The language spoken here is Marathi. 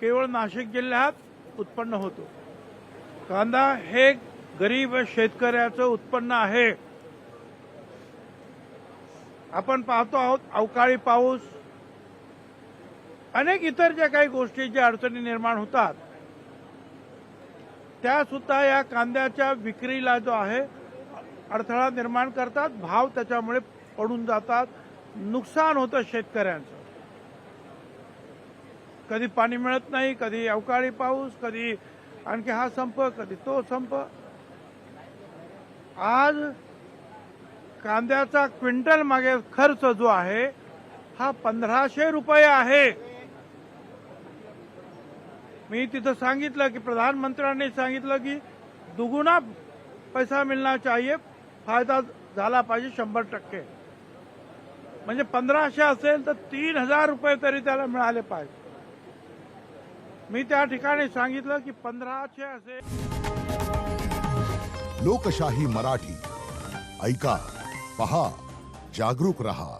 केवळ नाशिक जिल्ह्यात उत्पन्न होतो। कांदा हे गरीब शेतकऱ्याचं उत्पन्न आहे। आपण पाहतो आहोत अवकाळी पाऊस, अनेक इतर ज्या काही गोष्टी ज्या अडचणी निर्माण होतात त्या सुद्धा या कांद्याच्या विक्रीला जो आहे अडथळा निर्माण करतात। भाव त्याच्यामुळे पडून जातात, नुकसान होतं शेतकऱ्यांचं। कधी पाणी मिळत नाही, कधी अवकाळी पाऊस, कधी आणखी हा संप, कधी तो संप। आज कांद्याचा क्विंटल मागे खर्च जो आहे हा 1500 रुपये आहे। मी तिथं सांगितलं की प्रधानमंत्र्यांनी सांगितलं की दुगुना पैसा मिलना चाहिए, फायदा झाला पाहिजे 100%। म्हणजे 1500 असेल तर 3000 रुपये तरी त्याला मिळाले पाहिजे। मी त्या ठिकाणी सांगितलं की 1500 असेल। लोकशाही मराठी ऐका, पहा, जागरूक रहा।